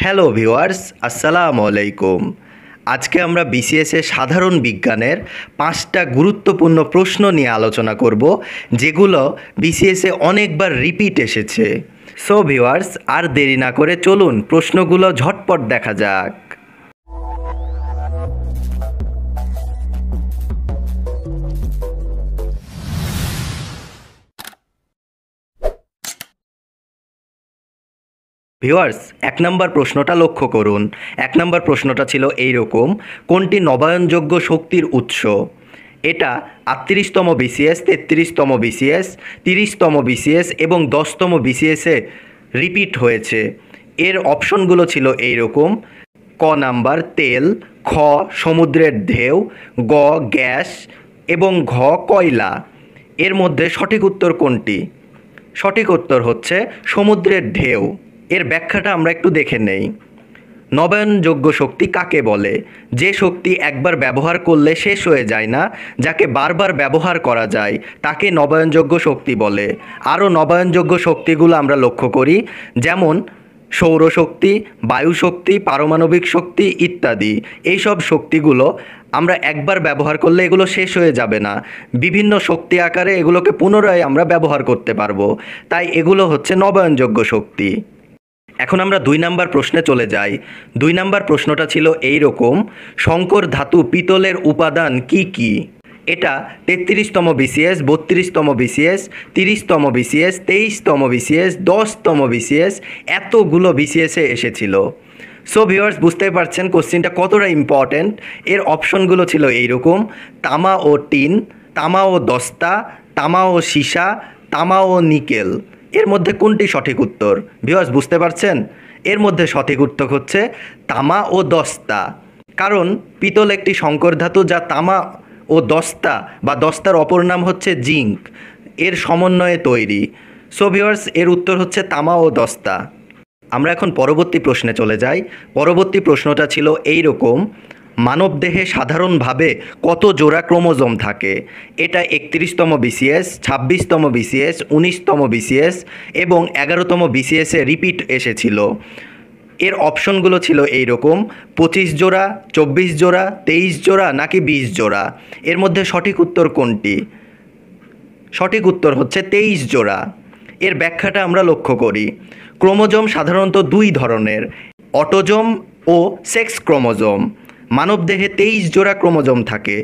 Hello viewers, আসসালামু আলাইকুম। আজকে আমরা বিসিএস এর সাধারণ বিজ্ঞানের 5টা গুরুত্বপূর্ণ প্রশ্ন নিয়ে আলোচনা করব, যেগুলো বিসিএস এ অনেকবার রিপিট এসেছে। সো ভিউয়ার্স, আর দেরি না করে চলুন প্রশ্নগুলো ঝটপট দেখা যাক। ভিউয়ার্স, 1 নম্বর প্রশ্নটা লক্ষ্য করুন। 1 নম্বর প্রশ্নটা ছিল এইরকম: কোনটি নবায়নযোগ্য শক্তির উৎস? এটা 38তম বিসিএস, 33তম বিসিএস, 30তম বিসিএস এবং 10তম বিসিএসে রিপিট হয়েছে। এর অপশনগুলো ছিল এইরকম: ক নাম্বার তেল, খ সমুদ্রের ঢেউ, গ গ্যাস এবং ঘ কয়লা। এর মধ্যে সঠিক উত্তর কোনটি? সঠিক উত্তর হচ্ছে সমুদ্রের ঢেউ। এর ব্যাখ্যাটা আমরা একটু দেখে নেই। নবায়নযোগ্য শক্তি কাকে বলে? যে শক্তি একবার ব্যবহার করলে শেষ হয়ে যায় না, যাকে বারবার ব্যবহার করা যায়, তাকে নবায়নযোগ্য শক্তি বলে। আরও নবায়নযোগ্য শক্তিগুলো আমরা লক্ষ্য করি, যেমন সৌরশক্তি, বায়ুশক্তি, পারমাণবিক শক্তি ইত্যাদি। এইসব শক্তিগুলো আমরা একবার ব্যবহার করলে এগুলো শেষ হয়ে যাবে না, বিভিন্ন শক্তি আকারে এগুলোকে পুনরায় আমরা ব্যবহার করতে পারবো। তাই এগুলো হচ্ছে নবায়নযোগ্য শক্তি। এখন আমরা 2 নাম্বার প্রশ্নে চলে যাই। 2 নাম্বার প্রশ্নটা ছিল এইরকম: সংকর ধাতু পিতলের উপাদান কি কি? এটা 33তম বিসিএস, 32তম বিসিএস, 30তম বিসিএস, 23তম বিসিএস, 10তম বিসিএস, এতগুলো বিসিএসে এসেছিল। সো ভিউয়ার্স, বুঝতে পারছেন কোশ্চেনটা কতটা ইম্পর্ট্যান্ট। এর অপশনগুলো ছিল এইরকম: তামা ও টিন, তামা ও দস্তা, তামা ও সীসা, তামা ও নিকেল। এর মধ্যে কোনটি সঠিক উত্তর? ভিউয়ার্স, বুঝতে পারছেন? এর মধ্যে সঠিক উত্তর হচ্ছে তামা ও দস্তা। কারণ পিতল একটি সংকর ধাতু, যা তামা ও দস্তা বা দস্তার অপর নাম হচ্ছে জিঙ্ক, এর সমন্বয়ে তৈরি। সো ভিউয়ার্স, এর উত্তর হচ্ছে তামা ও দস্তা। আমরা এখন পরবর্তী প্রশ্নে চলে যাই। পরবর্তী প্রশ্নটা ছিল এইরকম: মানবদেহে সাধারণভাবে কত জোড়া ক্রোমোজোম থাকে? এটা 31তম বিসিএস, 26তম বিসিএস, 19তম বিসিএস এবং 11তম বিসিএসে রিপিট এসেছিল। এর অপশনগুলো ছিল এইরকম: 25 জোড়া, 24 জোড়া, 23 জোড়া নাকি 20 জোড়া। এর মধ্যে সঠিক উত্তর কোনটি? সঠিক উত্তর হচ্ছে 23 জোড়া। এর ব্যাখ্যাটা আমরা লক্ষ্য করি। ক্রোমোজোম সাধারণত 2 ধরনের: অটোজোম ও সেক্স ক্রোমোজোম। মানবদেহে 23 জোড়া ক্রোমোজোম থাকে।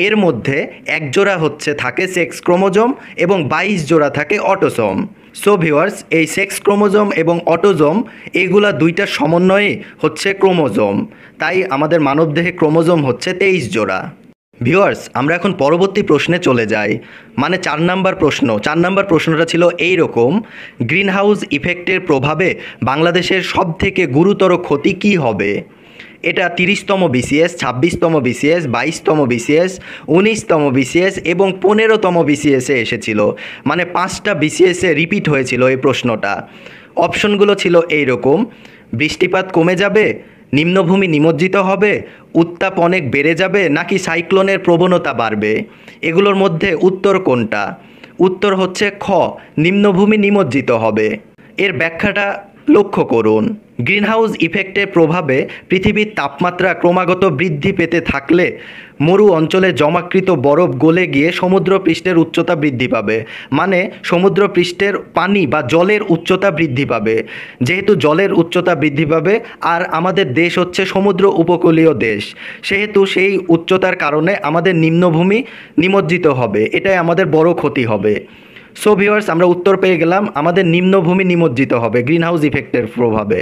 এর মধ্যে 1 জোড়া থাকে সেক্স ক্রোমোজোম এবং 22 জোড়া থাকে অটোজোম। সো ভিউয়ার্স, এই সেক্স ক্রোমোজোম এবং অটোজোম এগুলা দুইটার সমন্বয়ে হচ্ছে ক্রোমোজোম। তাই আমাদের মানবদেহে ক্রোমোজোম হচ্ছে 23 জোড়া। ভিউয়ার্স, আমরা এখন পরবর্তী প্রশ্নে চলে যাই, মানে 4 নাম্বার প্রশ্ন। 4 নাম্বার প্রশ্নটা ছিল এইরকম: গ্রিনহাউস ইফেক্টের প্রভাবে বাংলাদেশের সবথেকে গুরুতর ক্ষতি কী হবে? এটা 30তম বিসিএস, 26তম বিসিএস, 22তম বিসিএস, 19তম বিসিএস এবং 15তম বিসিএসে এসেছিল। মানে 5টা বিসিএসে রিপিট হয়েছিল এই প্রশ্নটা। অপশনগুলো ছিল এইরকম: বৃষ্টিপাত কমে যাবে, নিম্নভূমি নিমজ্জিত হবে, উত্তাপ অনেক বেড়ে যাবে নাকি সাইক্লোনের প্রবণতা বাড়বে। এগুলোর মধ্যে উত্তর কোনটা? উত্তর হচ্ছে খ, নিম্নভূমি নিমজ্জিত হবে। এর ব্যাখ্যাটা লক্ষ্য করুন। গ্রিনহাউস ইফেক্টের প্রভাবে পৃথিবীর তাপমাত্রা ক্রমাগত বৃদ্ধি পেতে থাকলে মরু অঞ্চলে জমাকৃত বরফ গলে গিয়ে সমুদ্রপৃষ্ঠের উচ্চতা বৃদ্ধি পাবে। মানে সমুদ্রপৃষ্ঠের পানি বা জলের উচ্চতা বৃদ্ধি পাবে। যেহেতু জলের উচ্চতা বৃদ্ধি পাবে আর আমাদের দেশ হচ্ছে সমুদ্র উপকূলীয় দেশ, সেহেতু সেই উচ্চতার কারণে আমাদের নিম্নভূমি নিমজ্জিত হবে। এটাই আমাদের বড় ক্ষতি হবে। সো ভিউয়ার্স, আমরা উত্তর পেয়ে গেলাম, আমাদের নিম্নভূমি নিমজ্জিত হবে গ্রিনহাউস ইফেক্টের প্রভাবে।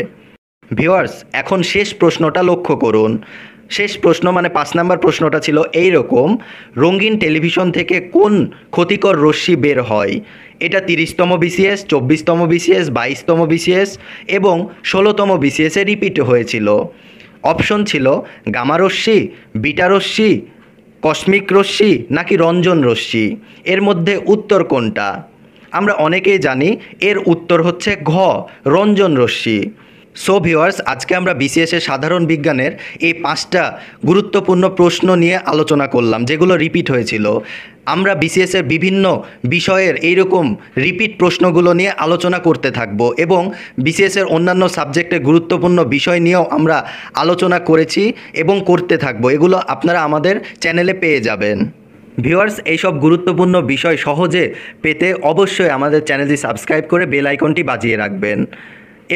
ভিউয়ার্স, এখন শেষ প্রশ্নটা লক্ষ্য করুন। শেষ প্রশ্ন মানে 5 নাম্বার প্রশ্নটা ছিল এইরকম: রঙিন টেলিভিশন থেকে কোন ক্ষতিকর রশ্মি বের হয়? এটা 30তম বিসিএস, 24তম বিসিএস, 22তম বিসিএস এবং 16তম বিসিএসে রিপিট হয়েছিল। অপশন ছিল গামা রশ্মি, বিটা রশ্মি, কসমিক রশ্মি নাকি রঞ্জন রশ্মি। এর মধ্যে উত্তর কোনটা? আমরা অনেকেই জানি এর উত্তর হচ্ছে ঘ, রঞ্জন রশ্মি। সো ভিউয়ার্স, আজকে আমরা বিসিএস এর সাধারণ বিজ্ঞানের এই 5টা গুরুত্বপূর্ণ প্রশ্ন নিয়ে আলোচনা করলাম, যেগুলো রিপিট হয়েছিল। আমরা বিসিএস এর বিভিন্ন বিষয়ের এইরকম রিপিট প্রশ্নগুলো নিয়ে আলোচনা করতে থাকব এবং বিসিএস এর অন্যান্য সাবজেক্টের গুরুত্বপূর্ণ বিষয় নিয়েও আমরা আলোচনা করেছি এবং করতে থাকব। এগুলো আপনারা আমাদের চ্যানেলে পেয়ে যাবেন। ভিউয়ার্স, এইসব গুরুত্বপূর্ণ বিষয় সহজে পেতে অবশ্যই আমাদের চ্যানেলটি সাবস্ক্রাইব করে বেল আইকনটি বাজিয়ে রাখবেন।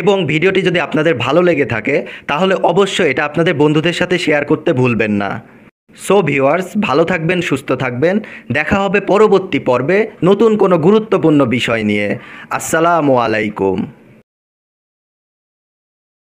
এবং ভিডিওটি যদি আপনাদের ভালো লেগে থাকে তাহলে অবশ্যই এটা আপনাদের বন্ধুদের সাথে শেয়ার করতে ভুলবেন না। সো ভিউয়ার্স, ভালো থাকবেন, সুস্থ থাকবেন। দেখা হবে পরবর্তী পর্বে নতুন কোনো গুরুত্বপূর্ণ বিষয় নিয়ে। আসসালামু আলাইকুম।